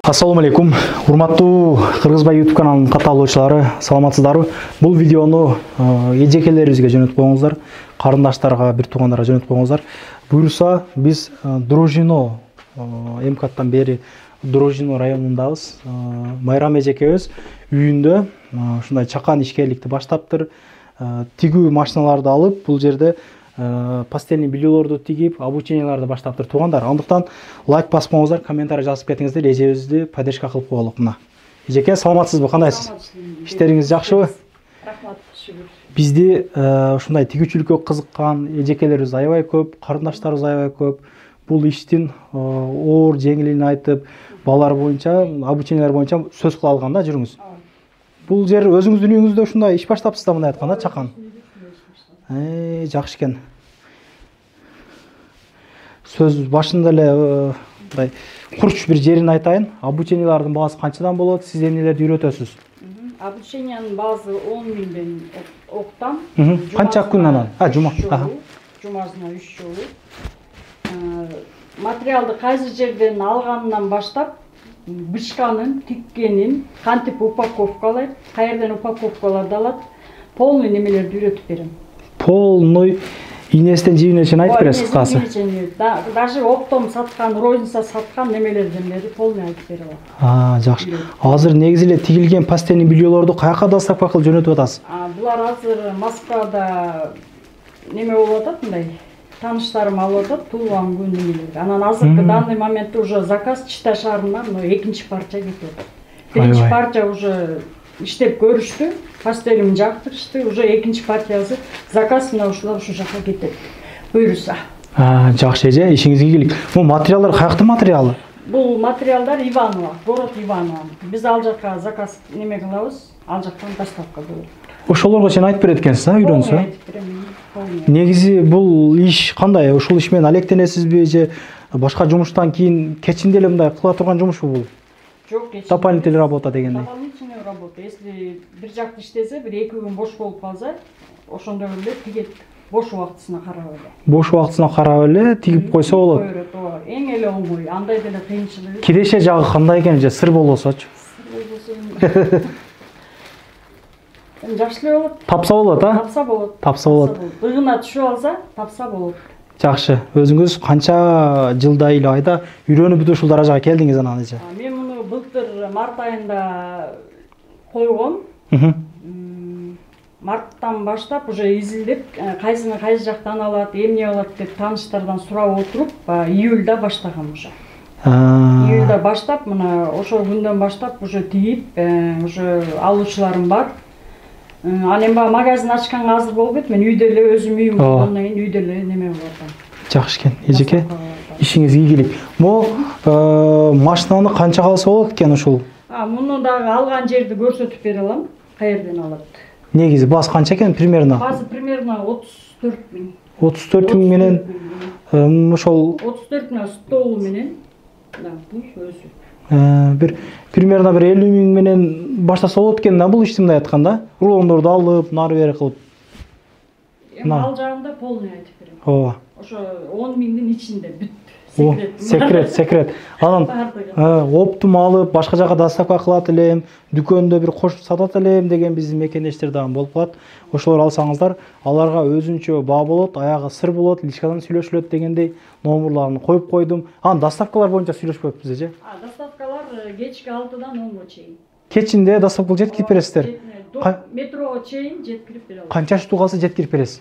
Ассаламу алейкум, урматтуу Кыргызбай YouTube каналынын катталуучулары, саламатсыздарбы? Бул видеону эжекелерибизге жөнөтүп коюңуздар, карындаштарга, бир туугандарга жөнөтүп коюңуздар. Буюрса, биз Дружино МКаттан бери Дружино районундабыз. Майрам эжекебиз үйүндө ушундай чакан ишкерликти баштаптыр. Тигүү машиналарды алып, бул жерде пастельный бельелорду тигип, обученияларды баштаптыр туугандар. Андыктан лайк баспаңыздар, комментарий жазып кетиңиздер, эжебизди поддержка кылып коелук мына. Эжеке, саламатсызбы, кандайсыз? Иштериңиз жакшыбы? Рахмат, шүгүр. Бизди ушундай тигүүчүлүккө кызыккан эжекелерибиз аябай көп, карындаштарыбыз аябай көп. Бул иштин оор жеңилин айтып, балар боюнча, обучениялар боюнча сөз кыла алган да, жүрүңүз. Бул жер өзүңүздүн үйүңүздө ушундай иш баштапсыздар мындай айтканда, чакан. Жакшы экен. Сөз башында эле мындай курч бир жерин айтайын. Обучениялардын баасы канчадан болот? Сиз эмнелерди үйрөтөсүз? Обучениянын баасы 10.000ден октан. Канча күн анан? Жума. Жумасына 3 жолу. Материалды кайсы жерден алганынан баштап, бышканын, тиккенин, кантип упаковкалайт, каерден упаковкаларды алат, полный немелерди үйрөтүп берем. Полный инестен жибине чейин айтып бересиз кыскасы. Даже оптом саткан, розница саткан немелерден бери полный айтып бере алат. Жакшы. Азыр негизи эле тигилген пастельный бельелорду каяка доставка кылып жөнөтүп атасыз? Булар азыр Москвада неме болуп атат, мындай тааныштарым алып атат, туулган күн немелерди. Анан азыркы данный моментте уже заказ Чита шаарынан экинчи парча кетип атат. Биринчи парча уже иштеп көрүштү, пастелим жактырышты, уже экинчи партиясы заказ мына ушулар ушу жака кетет. Буюрса. Жакшы эже, ишиңизге ийгилик. Бул материалдар каяктын материалы? Бул материалдар Иваново, город Иваново. Биз ал жака заказ неме кылабыз, ал жактан доставка болот. Ошолорго чейин айтып берет экенсиз, үйрөнсө? Негизи бул иш кандай? Ушул иш менен алектенесизби же башка жумуштан кийин кечинде эле мындай кыла турган жумушпу бул? Жок, дополнительный работа дегендей. Дополнительная работа. Если бир жакты иштесе, бир 2 күн бош болуп калса, ошондо эле тигет, бош убактысына карап эле. Бош убактысына карап эле тигип койсо болот. Эң эле оңой, андай деле кыйынчылыгы. Киреше жагы кандай экен же сыр болбосочу? Жакшы эле болот. Тапса болот, Тапса болот. Тапса болот. Ыгына түшүп алса, тапса болот. Жакшы. Өзүңүз канча жылда эле айда үйрөнүп бүтүп ушул даражага келдиңиз анан эже? Мен муну былтыр март айында койгом. Марттан баштап уже изилдеп, кайсыны кайсы жактан алат, эмне алат деп тааныштардан сурап отуруп, июлда баштагам уже. Июлда баштап, мына ошол күндөн баштап уже тигип, уже алуучуларым бар. Анан баягы магазин ачканга азыр болуп кет, мен үйдө эле өзүм үйүм болгондон кийин үйдө эле неме болуп атам. Жакшы экен, эжеке. Ишиңизге ийгилик. Могу машинаны канчага алса болот экен ушул? Муну дагы алган жерди көрсөтүп бере алам. Каерден алат? Негизи баасы канча экен примерно? Баасы примерно 34.000. 34.000 менен ошол 34.000 стол менен. Бул өзү. Бир примерно бир 50.000 менен баштаса болот экен да бул ишти мындай айтканда. Рулондорду алып, нары бери кылып. Ал жагында полный айтып берем. Ооба. Ошо 10.000дин ичинде бүт. Секрет. Анан оптум алып, башка жака доставка кылат элем, дүкөндө бир кошуп сатат элем деген биздин мекендештер дагы болуп калат. Ошолор алсаңыздар, аларга өзүнчө баа болот, аягы сыр болот, личкадан сүйлөшүлөт дегендей номерларын коюп койдум. Анан доставкалар боюнча сүйлөшпөйбүз эже. Доставкалар кечки 6-дан 10га чейин. Кечинде доставка жеткирип бересиздер. Метрого чейин жеткирип беребиз. Канча штук алса жеткирип бересиз?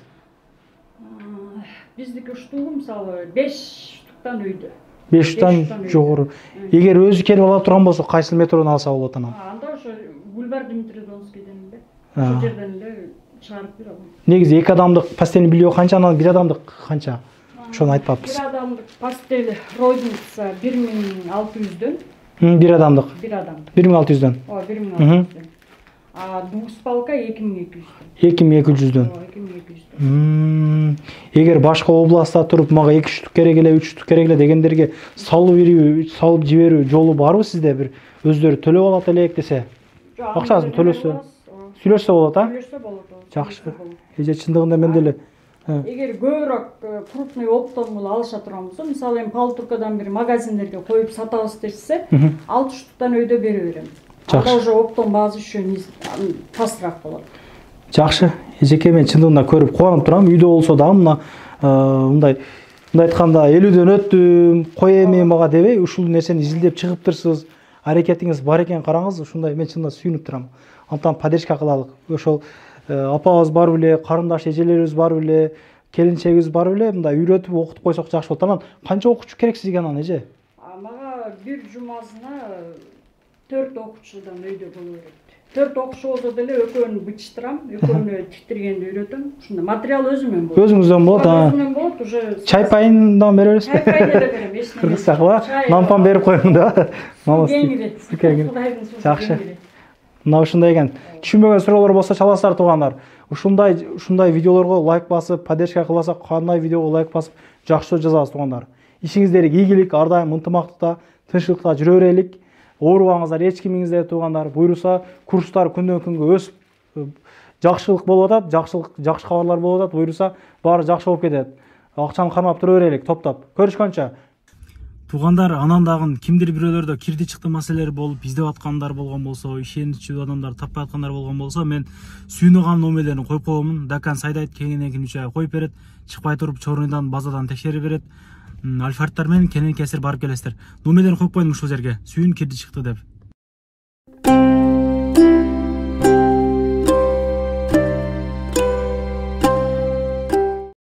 Биздики штугу мисалы 5 штуктан үйдө. 5 штуктан жогору. Эгер өзү келип ала турган болсо, кайсы метродон алса болот анан? Анда ошо Бульвар Дмитриевскийден эле. Ошол жерден эле чыгарып бере алам. Негизи 2 адамдык пастельный белье канча, анан 1 адамдык канча? Ошону айтпаппыз. 1 адамдык пастель розница 1600дөн. 1 адамдык. 1600дөн. 1600дөн. Двуспалка 2200дөн. 2200дөн. 2200дөн. Эгер башка областта туруп, мага 2 штук керек эле, 3 штук керек эле дегендерге салып берүү, салып жиберүү жолу барбы сизде? Бир өздөрү төлөп алат элек десе? Акчасын төлөсө, сүйлөшсө болот, Сүйлөшсө болот. Жакшы. Эже чындыгында мен деле эгер көбүрөөк крупный оптом алыша турган болсо, мисалы эми палтуркадан бир магазиндерге коюп сатабыз дешсе, 6 штуктан өйдө бере берем. Анда уже оптом баазы үчүн пасыраак болот. Жакшы, эжеке, мен чындыгында көрүп кубанып турам. Үйдө болсо да мына мындай айтканда 50дөн өттүм, кой эми мага дебей, ушул нерсени изилдеп чыгыптырсыз. Аракетиңиз бар экен, караңыз. Ушундай мен чындыгында сүйүнүп турам. Антан поддержка кылалык. Ошол апабыз бар беле, карындаш эжелерибиз бар беле, келинчегибиз бар беле, мындай үйрөтүп окутуп койсок жакшы болот. Анан канча окуучу керек сизге анан эже? Мага бир жумасына 4 окуучудан өйдө боло берет. 4 окуучу болсо деле экөөнү бычтырам, экөөнү тиктиргенди үйрөтөм. Ушунда материал өзүмөн болот. Өзүңүздөн болот, Өзүмөн болот, уже чай пайындан бере бересизби? Чай пайын да берем, эч нерсе. Кыргызча кыла, нампан берип коюң да. Кеңирет. Жакшы. Мына ушундай экен. Түшүнбөгөн суроолор болсо чаласыздар туугандар. Ушундай видеолорго лайк басып, поддержка кылбасак, кандай видеого лайк басып, жакшы жазабыз туугандар. Ишиңиздерге ийгилик, ар дайым ынтымактыкта, тынччылыкта жүрө берелик. Оорубаңыздар, эч кимиңиздер туугандар. Буйруса, курстар күндөн күнгө өсүп, жакшылык болуп атат, жакшы кабарлар болуп атат. Буйруса, баары жакшы болуп кетет. Акчаны кармап тура берелик, топтоп. Көрүшкөнчө. Туугандар, анан дагы кимдир бирөөлөрдө кирди чыкты маселелер болуп, издеп аткандар болгон болсо, ишеничүү адамдар таппай аткандар болгон болсо, мен сүйүнөган номерлерин коюп койгонмун. Дакан Сайдайт кеңинен 3 ай коюп берет, чыкпай туруп чорундан базадан текшерип берет. Альфардтар менен кенен кесир барып келесиздер. Номерлерин коюп койдум ушул жерге. Сүйүн кирди чыкты деп.